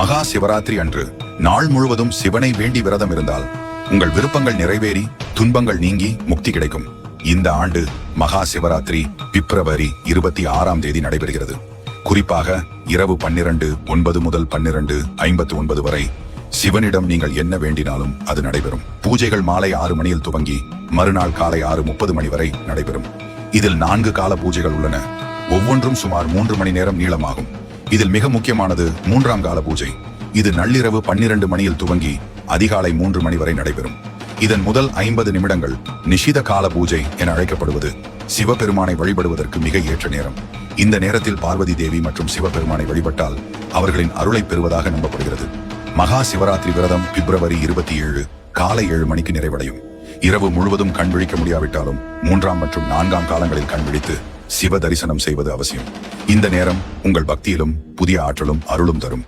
மகா சிவராத்திரி அன்று நாள் முழுவதும் சிவனை வேண்டி விரதம் இருந்தால் உங்கள் விருப்பங்கள் நிறைவேறி துன்பங்கள் நீங்கி முக்தி கிடைக்கும். இந்த ஆண்டு மகா சிவராத்திரி பிப்ரவரி 26ஆம் தேதி நடைபெறுகிறது. குறிப்பாக இரவு 12:09 முதல் 12:59 வரை சிவனிடம் நீங்கள் என்ன வேண்டினாலும் அது நடைபெறும். பூஜைகள் மாலை 6 மணியில் துவங்கி மறுநாள் காலை 6:30 மணி வரை நடைபெறும். இதில் 4 கால பூஜைகள் உள்ளன. ஒவ்வொன்றும் சுமார் 3 மணி நேரம் நீளமாகும். இதில் மிக முக்கியமானது 3ஆம் கால பூஜை. இது நள்ளிரவு 12 மணியில் துவங்கி அதிகாலை 3 மணி வரை நடைபெறும். இதன் முதல் 50 நிமிடங்கள் நிஷித கால பூஜை என அழைக்கப்படுவது சிவபெருமானை வழிபடுவதற்கு மிக ஏற்ற நேரம். இந்த நேரத்தில் பார்வதி தேவி மற்றும் சிவபெருமானை வழிபட்டால் அவர்களின் அருளை பெறுவதாக நம்பப்படுகிறது. மகா சிவராத்திரி விரதம் பிப்ரவரி 27 காலை 7 மணிக்கு நிறைவடையும். இரவு முழுவதும் கண் விழிக்க முடியாவிட்டாலும் 3ஆம் மற்றும் 4ஆம் காலங்களில் கண் விழித்து சிவ தரிசனம் செய்வது அவசியம். இந்த நேரம் உங்கள் பக்தியிலும் புதிய ஆற்றலும் அருளும் தரும்.